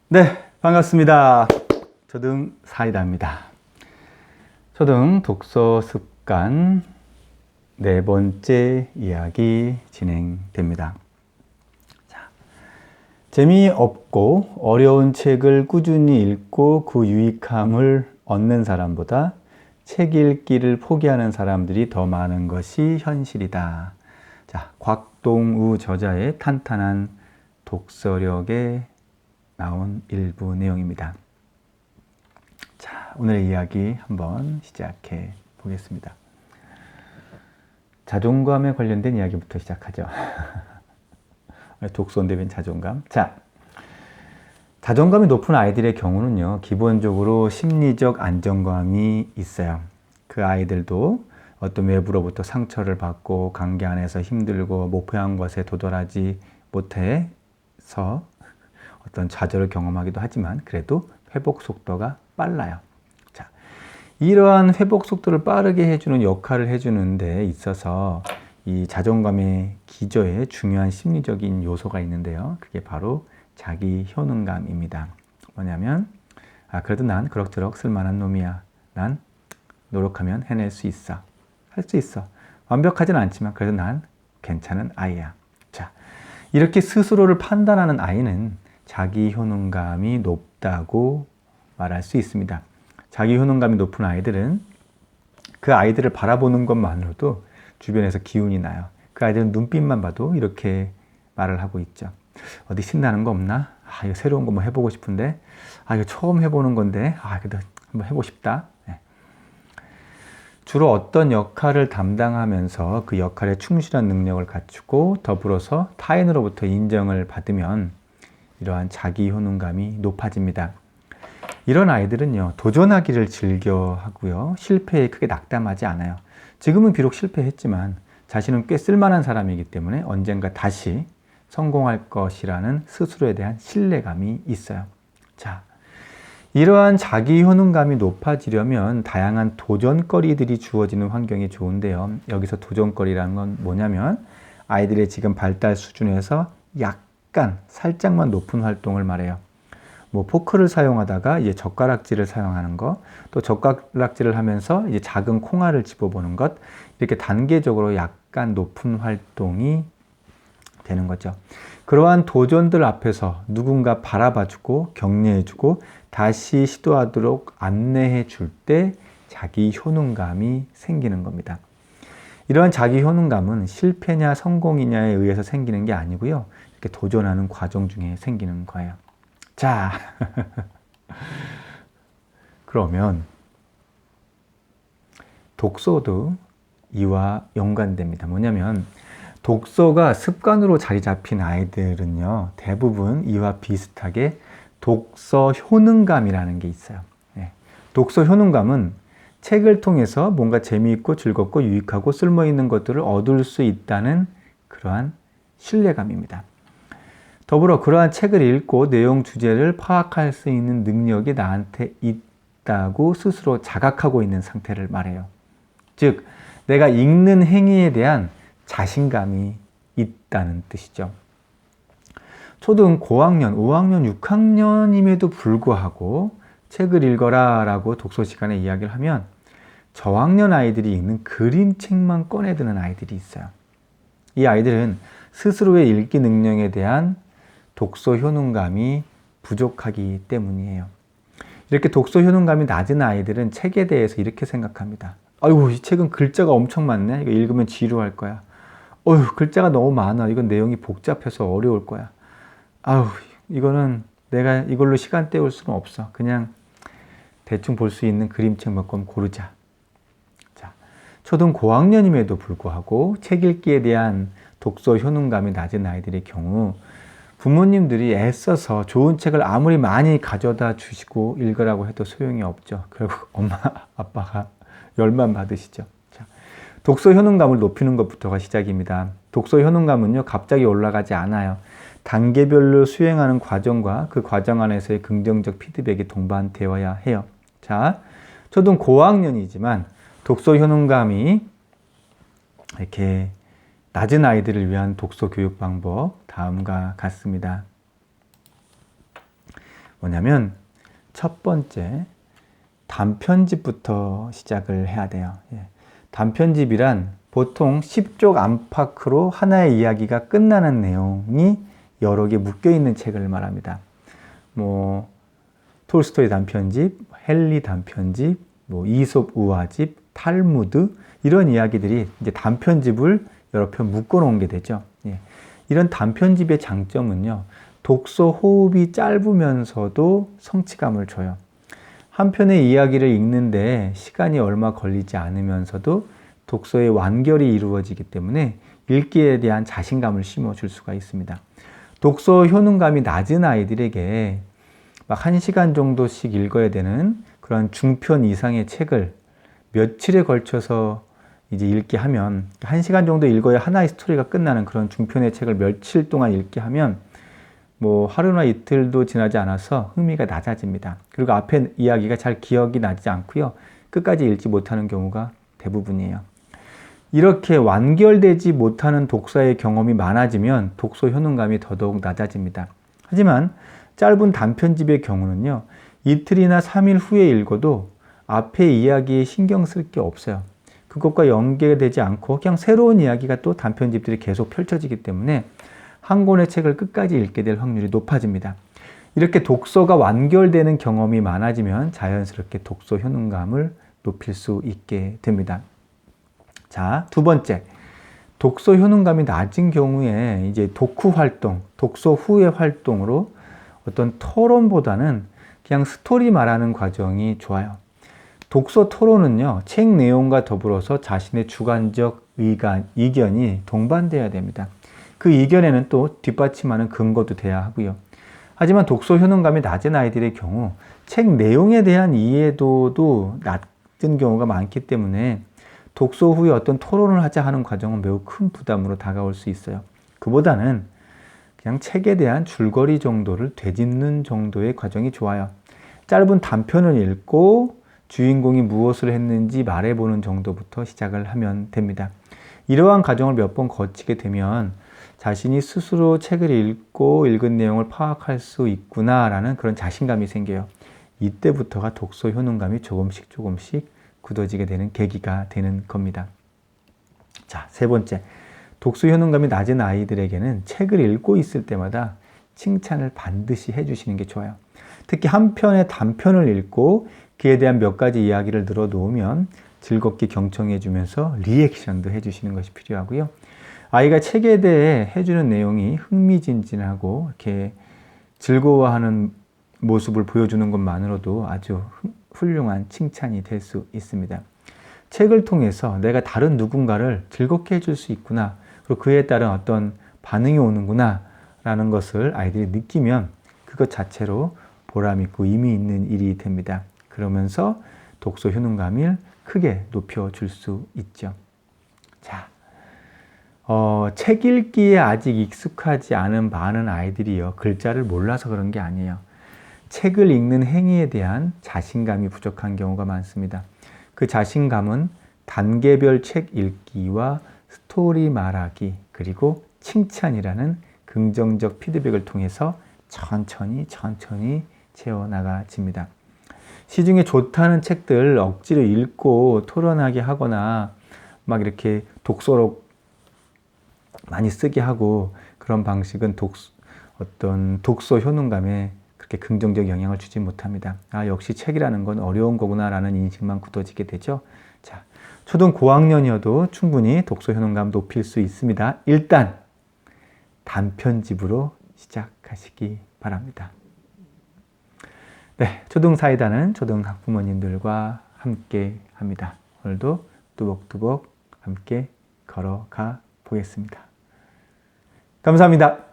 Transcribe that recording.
네, 반갑습니다. 초등 사이다입니다. 초등 독서 습관 네 번째 이야기 진행됩니다. 자, 재미없고 어려운 책을 꾸준히 읽고 그 유익함을 얻는 사람보다 책 읽기를 포기하는 사람들이 더 많은 것이 현실이다. 자, 곽동우 저자의 탄탄한 독서력에 나온 일부 내용입니다. 자, 오늘의 이야기 한번 시작해 보겠습니다. 자존감에 관련된 이야기부터 시작하죠. 독서인데 웬 자존감? 자, 자존감이 높은 아이들의 경우는요, 기본적으로 심리적 안정감이 있어요. 그 아이들도 어떤 외부로부터 상처를 받고 관계 안에서 힘들고 목표한 것에 도달하지 못해서 어떤 좌절을 경험하기도 하지만 그래도 회복 속도가 빨라요. 자, 이러한 회복 속도를 빠르게 해주는 역할을 해주는 데 있어서 이 자존감의 기저에 중요한 심리적인 요소가 있는데요. 그게 바로 자기 효능감입니다. 뭐냐면 그래도 난 그럭저럭 쓸만한 놈이야. 난 노력하면 해낼 수 있어. 할 수 있어. 완벽하진 않지만 그래도 난 괜찮은 아이야. 자, 이렇게 스스로를 판단하는 아이는 자기 효능감이 높다고 말할 수 있습니다. 자기 효능감이 높은 아이들은 그 아이들을 바라보는 것만으로도 주변에서 기운이 나요. 그 아이들은 눈빛만 봐도 이렇게 말을 하고 있죠. 어디 신나는 거 없나? 이거 새로운 거 뭐 해보고 싶은데? 이거 처음 해보는 건데? 그래도 한번 해보고 싶다. 네. 주로 어떤 역할을 담당하면서 그 역할에 충실한 능력을 갖추고 더불어서 타인으로부터 인정을 받으면 이러한 자기 효능감이 높아집니다. 이런 아이들은요, 도전하기를 즐겨 하고요, 실패에 크게 낙담하지 않아요. 지금은 비록 실패했지만 자신은 꽤 쓸만한 사람이기 때문에 언젠가 다시 성공할 것이라는 스스로에 대한 신뢰감이 있어요. 자, 이러한 자기 효능감이 높아지려면 다양한 도전거리들이 주어지는 환경이 좋은데요. 여기서 도전거리라는 건 뭐냐면 아이들의 지금 발달 수준에서 살짝만 높은 활동을 말해요. 뭐 포크를 사용하다가 이제 젓가락질을 사용하는 것, 또 젓가락질을 하면서 이제 작은 콩알을 집어보는 것, 이렇게 단계적으로 약간 높은 활동이 되는 거죠. 그러한 도전들 앞에서 누군가 바라봐주고 격려해주고 다시 시도하도록 안내해줄 때 자기 효능감이 생기는 겁니다. 이러한 자기 효능감은 실패냐 성공이냐에 의해서 생기는 게 아니고요. 이렇게 도전하는 과정 중에 생기는 거예요. 자, 그러면 독서도 이와 연관됩니다. 뭐냐면 독서가 습관으로 자리 잡힌 아이들은요, 대부분 이와 비슷하게 독서 효능감이라는 게 있어요. 네. 독서 효능감은 책을 통해서 뭔가 재미있고 즐겁고 유익하고 쓸모있는 것들을 얻을 수 있다는 그러한 신뢰감입니다. 더불어 그러한 책을 읽고 내용 주제를 파악할 수 있는 능력이 나한테 있다고 스스로 자각하고 있는 상태를 말해요. 즉, 내가 읽는 행위에 대한 자신감이 있다는 뜻이죠. 초등 고학년, 5학년, 6학년임에도 불구하고 책을 읽어라 라고 독서 시간에 이야기를 하면 저학년 아이들이 읽는 그림책만 꺼내드는 아이들이 있어요. 이 아이들은 스스로의 읽기 능력에 대한 독서 효능감이 부족하기 때문이에요. 이렇게 독서 효능감이 낮은 아이들은 책에 대해서 이렇게 생각합니다. 아이고, 이 책은 글자가 엄청 많네. 이거 읽으면 지루할 거야. 글자가 너무 많아. 이건 내용이 복잡해서 어려울 거야. 이거는 내가 이걸로 시간 때울 수는 없어. 그냥 대충 볼 수 있는 그림책 몇 권 고르자. 자, 초등 고학년임에도 불구하고 책 읽기에 대한 독서 효능감이 낮은 아이들의 경우 부모님들이 애써서 좋은 책을 아무리 많이 가져다 주시고 읽으라고 해도 소용이 없죠. 결국 엄마, 아빠가 열만 받으시죠. 자, 독서 효능감을 높이는 것부터가 시작입니다. 독서 효능감은요, 갑자기 올라가지 않아요. 단계별로 수행하는 과정과 그 과정 안에서의 긍정적 피드백이 동반되어야 해요. 자, 초등 고학년이지만 독서 효능감이 이렇게 낮은 아이들을 위한 독서 교육 방법 다음과 같습니다. 뭐냐면 첫 번째, 단편집부터 시작을 해야 돼요. 단편집이란 보통 10쪽 안팎으로 하나의 이야기가 끝나는 내용이 여러 개 묶여 있는 책을 말합니다. 뭐 톨스토이 단편집, 헨리 단편집, 뭐 이솝 우화집, 탈무드 이런 이야기들이 이제 단편집을 여러 편 묶어 놓은 게 되죠. 이런 단편집의 장점은요, 독서 호흡이 짧으면서도 성취감을 줘요. 한 편의 이야기를 읽는데 시간이 얼마 걸리지 않으면서도 독서의 완결이 이루어지기 때문에 읽기에 대한 자신감을 심어줄 수가 있습니다. 독서 효능감이 낮은 아이들에게 막 1시간 정도씩 읽어야 되는 그런 중편 이상의 책을 며칠에 걸쳐서 이제 읽게 하면, 1시간 정도 읽어야 하나의 스토리가 끝나는 그런 중편의 책을 며칠 동안 읽게 하면 뭐 하루나 이틀도 지나지 않아서 흥미가 낮아집니다. 그리고 앞에 이야기가 잘 기억이 나지 않고요, 끝까지 읽지 못하는 경우가 대부분이에요. 이렇게 완결되지 못하는 독서의 경험이 많아지면 독서 효능감이 더더욱 낮아집니다. 하지만 짧은 단편집의 경우는요, 이틀이나 3일 후에 읽어도 앞의 이야기에 신경 쓸 게 없어요. 그것과 연계되지 않고 그냥 새로운 이야기가 또 단편집들이 계속 펼쳐지기 때문에 한 권의 책을 끝까지 읽게 될 확률이 높아집니다. 이렇게 독서가 완결되는 경험이 많아지면 자연스럽게 독서 효능감을 높일 수 있게 됩니다. 자, 두 번째, 독서 효능감이 낮은 경우에 이제 독후 활동, 독서 후의 활동으로 어떤 토론보다는 그냥 스토리 말하는 과정이 좋아요. 독서 토론은요, 책 내용과 더불어서 자신의 주관적 이견이 동반되어야 됩니다. 그 이견에는 또 뒷받침하는 근거도 돼야 하고요. 하지만 독서 효능감이 낮은 아이들의 경우 책 내용에 대한 이해도도 낮은 경우가 많기 때문에 독서 후에 어떤 토론을 하자 하는 과정은 매우 큰 부담으로 다가올 수 있어요. 그보다는 그냥 책에 대한 줄거리 정도를 되짚는 정도의 과정이 좋아요. 짧은 단편을 읽고 주인공이 무엇을 했는지 말해보는 정도부터 시작을 하면 됩니다. 이러한 과정을 몇 번 거치게 되면 자신이 스스로 책을 읽고 읽은 내용을 파악할 수 있구나라는 그런 자신감이 생겨요. 이때부터가 독서 효능감이 조금씩 굳어지게 되는 계기가 되는 겁니다. 자, 세 번째, 독서 효능감이 낮은 아이들에게는 책을 읽고 있을 때마다 칭찬을 반드시 해주시는 게 좋아요. 특히 한 편의 단편을 읽고 그에 대한 몇 가지 이야기를 늘어놓으면 즐겁게 경청해주면서 리액션도 해주시는 것이 필요하고요. 아이가 책에 대해 해주는 내용이 흥미진진하고 이렇게 즐거워하는 모습을 보여주는 것만으로도 아주 훌륭한 칭찬이 될 수 있습니다. 책을 통해서 내가 다른 누군가를 즐겁게 해줄 수 있구나, 그리고 그에 따른 어떤 반응이 오는구나 라는 것을 아이들이 느끼면 그것 자체로 보람있고 의미 있는 일이 됩니다. 그러면서 독서 효능감을 크게 높여줄 수 있죠. 자, 책 읽기에 아직 익숙하지 않은 많은 아이들이요, 글자를 몰라서 그런 게 아니에요. 책을 읽는 행위에 대한 자신감이 부족한 경우가 많습니다. 그 자신감은 단계별 책 읽기와 스토리 말하기, 그리고 칭찬이라는 긍정적 피드백을 통해서 천천히 채워나가집니다. 시중에 좋다는 책들 억지로 읽고 토론하게 하거나 막 이렇게 독서록 많이 쓰게 하고 그런 방식은 어떤 독서 효능감에 그렇게 긍정적 영향을 주지 못합니다. 아, 역시 책이라는 건 어려운 거구나라는 인식만 굳어지게 되죠. 자, 초등 고학년이어도 충분히 독서 효능감 높일 수 있습니다. 일단 단편집으로 시작하시기 바랍니다. 네, 초등사이다는 초등 학부모님들과 함께 합니다. 오늘도 뚜벅뚜벅 함께 걸어가 보겠습니다. 감사합니다.